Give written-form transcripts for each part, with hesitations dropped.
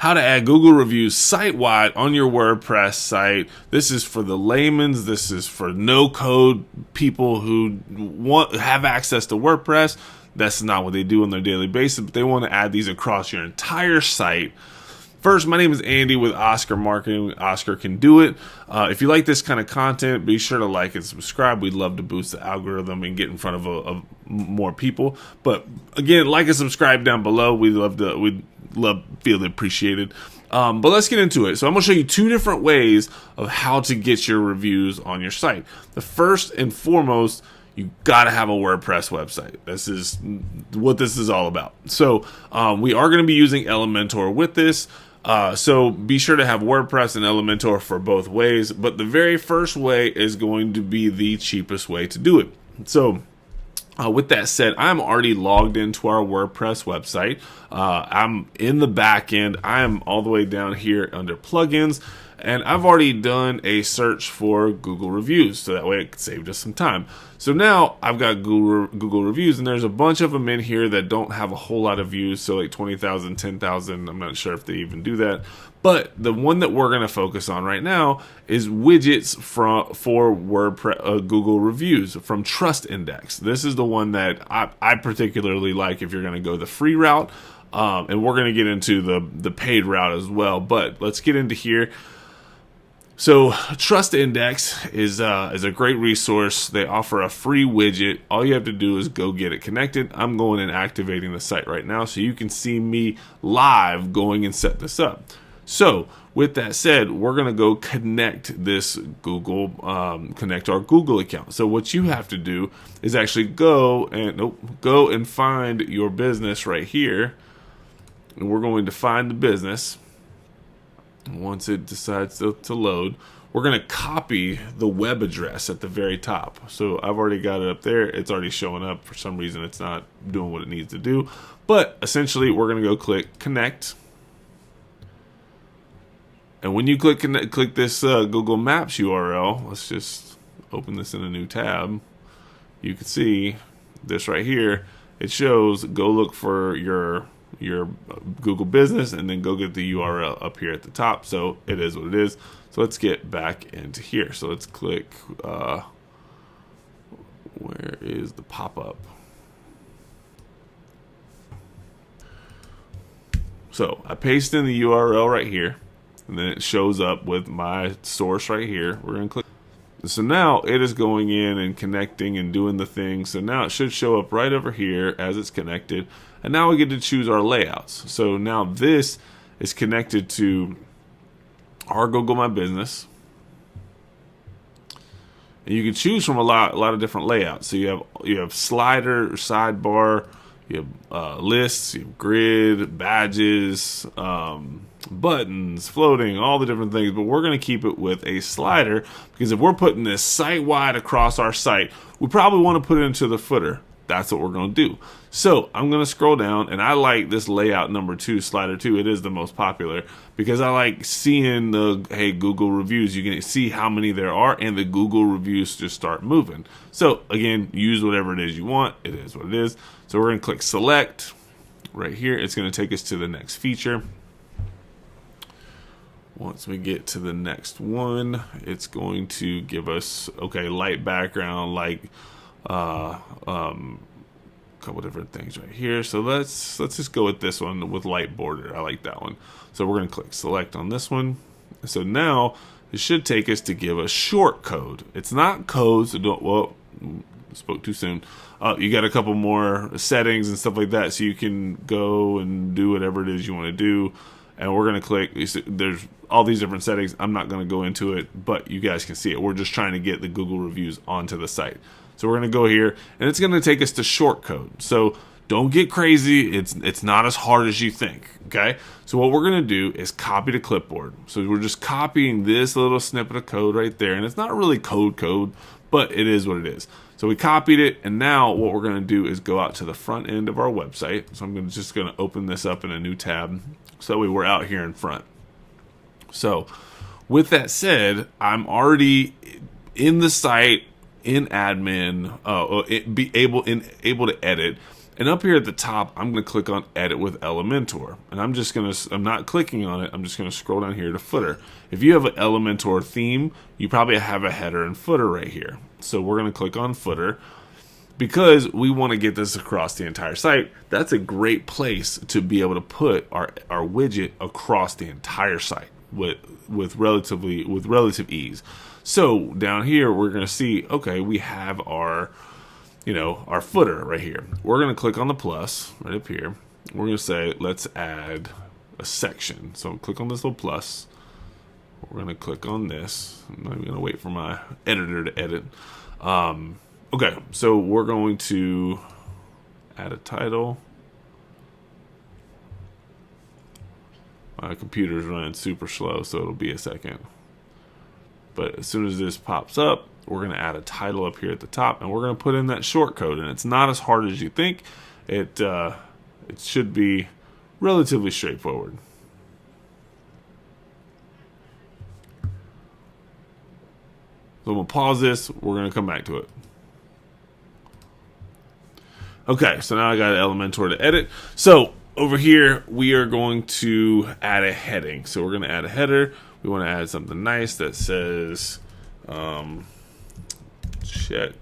how to add Google reviews site-wide on your WordPress site. This is for the layman's. This is for no-code people who have access to WordPress. That's not what they do on their daily basis, but they want to add these across your entire site. First, my name is Andy with Oscar Marketing. Oscar can do it. If you like this kind of content, be sure to like and subscribe. We'd love to boost the algorithm and get in front of more people. But again, like and subscribe down below. We'd feel appreciated. But let's get into it. So I'm going to show you two different ways of how to get your reviews on your site. The first and foremost, you got to have a WordPress website. This is what this is all about. So we are going to be using Elementor with this. So be sure to have WordPress and Elementor for both ways. But the very first way is going to be the cheapest way to do it. So with that said, I'm already logged into our WordPress website. I'm in the back end. I am all the way down here under plugins. And I've already done a search for Google reviews, so that way it saved us some time. So now I've got Google reviews, and there's a bunch of them in here that don't have a whole lot of views, so like 20,000, 10,000. I'm not sure if they even do that. But the one that we're going to focus on right now is widgets for WordPress Google reviews from Trust Index. This is the one that I particularly like if you're going to go the free route, and we're going to get into the paid route as well. But let's get into here. So Trust Index is a great resource. They offer a free widget. All you have to do is go get it connected. I'm going and activating the site right now so you can see me live going and set this up. So with that said, we're going to go connect this connect our Google account. So what you have to do is actually go and find your business right here. And we're going to find the business. Once it decides to load, we're going to copy the web address at the very top. So I've already got it up there. It's already showing up. For some reason, it's not doing what it needs to do. But essentially, we're going to go click connect. And when you click this Google Maps URL, let's just open this in a new tab. You can see this right here. It shows go look for your Google business and then go get the URL up here at the top. So it is what it is. So let's get back into here. So let's click where is the pop-up? So I paste in the URL right here, and then it shows up with my source right here. We're going to click. So now it is going in and connecting and doing the thing. So now it should show up right over here as it's connected. And now we get to choose our layouts. So now this is connected to our Google My Business. And you can choose from a lot of different layouts. So you have slider, sidebar, you have lists, you have grid, badges, buttons, floating, all the different things. But we're going to keep it with a slider because if we're putting this site-wide across our site, we probably want to put it into the footer. That's what we're going to do. So I'm going to scroll down, and I like this layout number 2, slider 2. It is the most popular because I like seeing the Google reviews. You can see how many there are, and the Google reviews just start moving. So again, use whatever it is you want. It is what it is. So we're going to click select right here. It's going to take us to the next feature. Once we get to the next one, it's going to give us light background, like couple different things right here. So let's just go with this one with light border. I like that one. So we're going to click select on this one. So now it should take us to give us shortcode. It's not code, so don't spoke too soon. You got a couple more settings and stuff like that, so you can go and do whatever it is you want to do. And we're going to click. There's all these different settings. I'm not going to go into it, but you guys can see it. We're just trying to get the Google reviews onto the site. So we're going to go here, and it's going to take us to shortcode. So don't get crazy. It's not as hard as you think, okay? So what we're going to do is copy to clipboard. So we're just copying this little snippet of code right there, and it's not really code, but it is what it is. So we copied it, and now what we're going to do is go out to the front end of our website. So I'm just going to open this up in a new tab, so that way we're out here in front. So with that said, I'm already in the site, in admin, able to edit, And up here at the top, I'm going to click on Edit with Elementor. And I'm not clicking on it. I'm just going to scroll down here to footer. If you have an Elementor theme, you probably have a header and footer right here. So we're going to click on footer. Because we want to get this across the entire site, that's a great place to be able to put our widget across the entire site with relative ease. So down here, we're going to see, okay, we have our footer right here. We're going to click on the plus right up here. We're going to say, let's add a section. So click on this little plus. We're going to click on this. I'm not even going to wait for my editor to edit. Okay, so we're going to add a title. My computer's running super slow, so it'll be a second. But as soon as this pops up, we're going to add a title up here at the top, and we're going to put in that shortcode. And it's not as hard as you think. It should be relatively straightforward. So we'll pause this. We're going to come back to it. Okay, so now I got Elementor to edit. So over here, we are going to add a heading. So we're going to add a header. We want to add something nice that says, check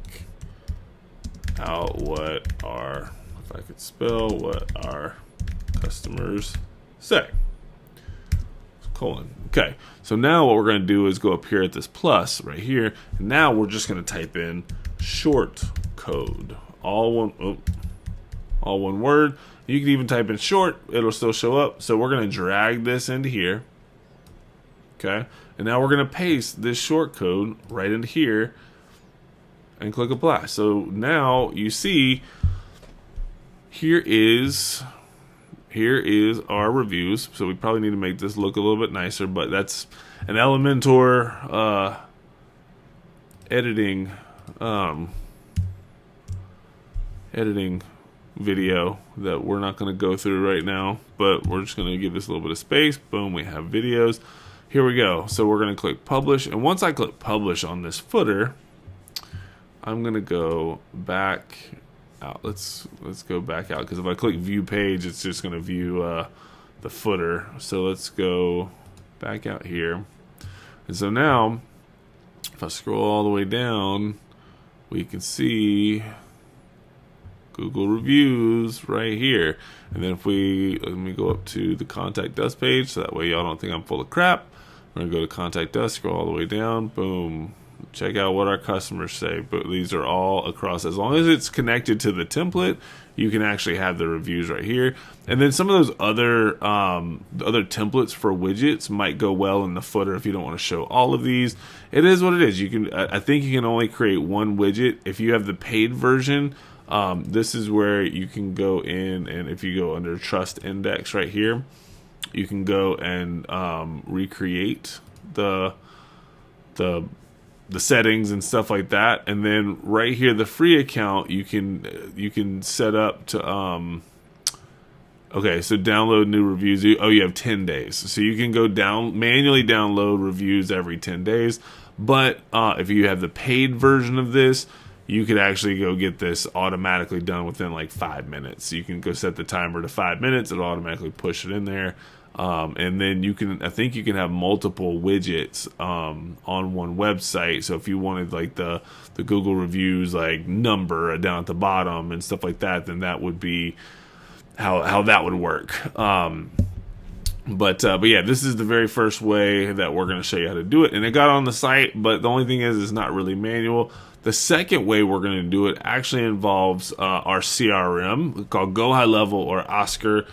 out what our, if I could spell, what our customers say. Colon. Okay, so now what we're going to do is go up here at this plus right here. And now we're just going to type in short code. All one word. You can even type in short, it'll still show up. So we're going to drag this into here. Okay, and now we're going to paste this short code right into here and click apply. So now you see here is our reviews. So we probably need to make this look a little bit nicer, but that's an Elementor editing video that we're not going to go through right now, but we're just going to give this a little bit of space. Boom, we have videos. Here we go. So we're going to click publish, and once I click publish on this footer, I'm going to go back out. Let's go back out, because if I click view page, it's just going to view the footer. So let's go back out here. And so now if I scroll all the way down, we can see Google reviews right here. And then if let me go up to the contact us page, so that way y'all don't think I'm full of crap. We're gonna go to contact us, scroll all the way down, boom, check out what our customers say. But these are all across. As long as it's connected to the template, you can actually have the reviews right here. And then some of those other templates for widgets might go well in the footer if you don't want to show all of these. It is what it is. You can, I think you can only create one widget. If you have the paid version, this is where you can go in, and if you go under trust index right here, you can go and recreate the settings and stuff like that. And then right here, the free account, you can set up to okay, so download new reviews. Oh, you have 10 days, so you can go manually download reviews every 10 days. But if you have the paid version of this, you could actually go get this automatically done within like 5 minutes. So you can go set the timer to 5 minutes. It'll automatically push it in there. And then I think you can have multiple widgets on one website. So if you wanted like the Google reviews, like number down at the bottom and stuff like that, then that would be how that would work. But yeah, this is the very first way that we're going to show you how to do it. And it got on the site, but the only thing is it's not really manual. The second way we're going to do it actually involves our CRM called Go High Level or Oscar.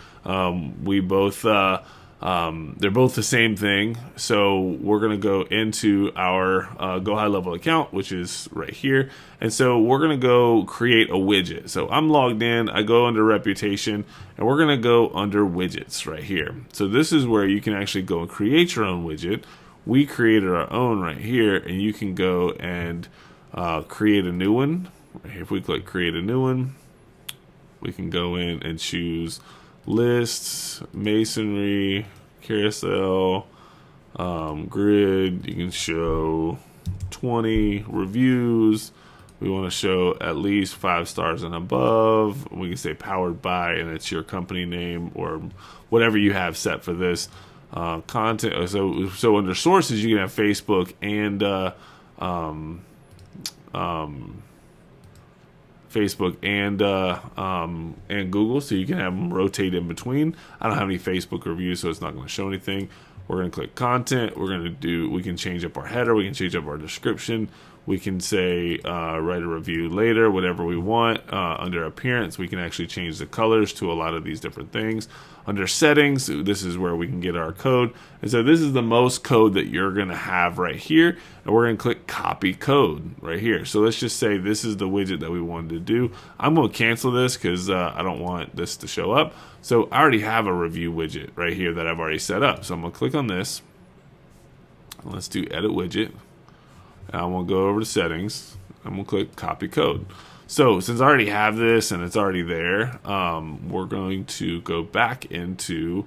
We both they're both the same thing. So we're going to go into our Go High Level account, which is right here. And so we're going to go create a widget. So I'm logged in. I go under reputation, and we're going to go under widgets right here. So this is where you can actually go and create your own widget. We created our own right here, and you can go and create a new one. If we click create a new one, we can go in and choose lists, masonry, carousel, grid. You can show 20 reviews, We want to show at least 5 stars and above. We can say powered by, and it's your company name or whatever you have set for this. Content. So under sources, you can have Facebook and and Google, so you can have them rotate in between. I don't have any Facebook reviews, so it's not going to show anything. We're going to click content. We can change up our header. We can change up our description. We can say write a review later, whatever we want. Under appearance, we can actually change the colors to a lot of these different things. Under settings, this is where we can get our code. And so this is the most code that you're going to have right here. And we're going to click copy code right here. So let's just say this is the widget that we wanted to do. I'm going to cancel this because I don't want this to show up. So I already have a review widget right here that I've already set up. So I'm going to click on this. Let's do edit widget. I'm going to go over to settings. I'm going to click copy code. So since I already have this and it's already there, we're going to go back into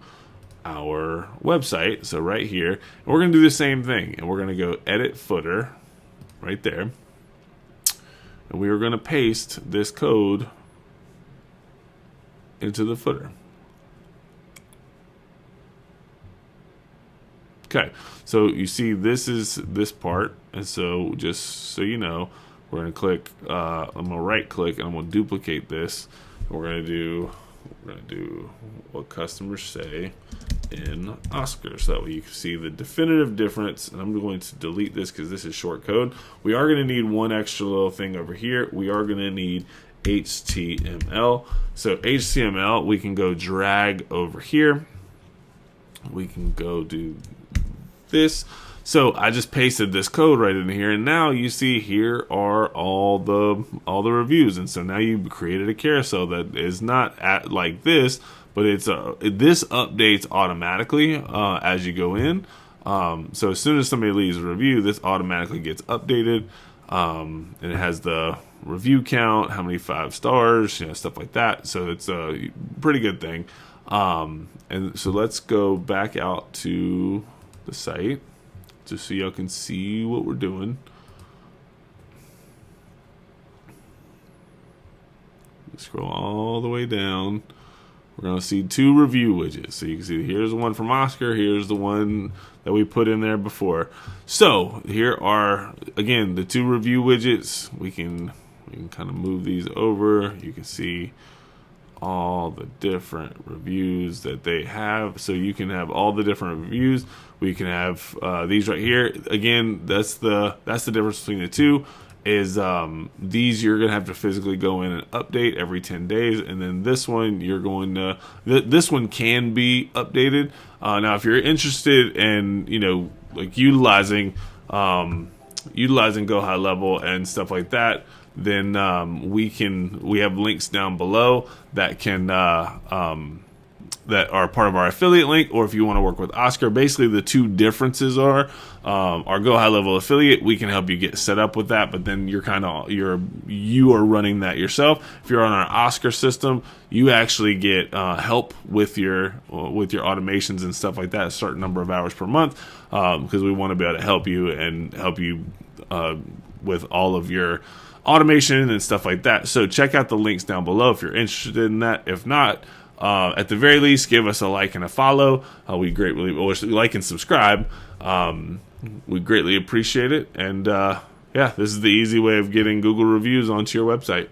our website. So right here, and we're going to do the same thing. And we're going to go edit footer right there. And we are going to paste this code into the footer. Okay, so you see this is this part, and so just so you know, we're going to click, I'm going to right click and I'm going to duplicate this. We're going to do what customers say in Oscar, so that way you can see the definitive difference. And I'm going to delete this because this is shortcode. We are going to need one extra little thing over here. We are going to need HTML. So HTML, we can go drag over here. We can go do this. So I just pasted this code right in here, and now you see here are all the reviews. And so now you've created a carousel that is not at like this, but it's this updates automatically as you go in. So as soon as somebody leaves a review, this automatically gets updated, and it has the review count, how many 5 stars, stuff like that. So it's a pretty good thing. And so let's go back out to the site just so y'all can see what we're doing. Scroll all the way down. We're going to see 2 review widgets. So you can see here's the one from Oscar. Here's the one that we put in there before. So here are, again, the 2 review widgets. We can kind of move these over. You can see all the different reviews that they have. So you can have all the different reviews. We can have these right here. Again, that's the difference between the two. Is these you're gonna have to physically go in and update every 10 days, and then this one you're going to this one can be updated. Now, if you're interested in like utilizing Go High Level and stuff like that, then we have links down below that can that are part of our affiliate link, or if you want to work with Oscar. Basically, the 2 differences are our Go High Level affiliate. We can help you get set up with that, but then you are running that yourself. If you're on our Oscar system, you actually get help with your automations and stuff like that, a certain number of hours per month, because we want to be able to help you with all of your automation and stuff like that. So check out the links down below if you're interested in that. If not, at the very least, give us a like and a follow. We greatly like and subscribe. We greatly appreciate it. And yeah, this is the easy way of getting Google reviews onto your website.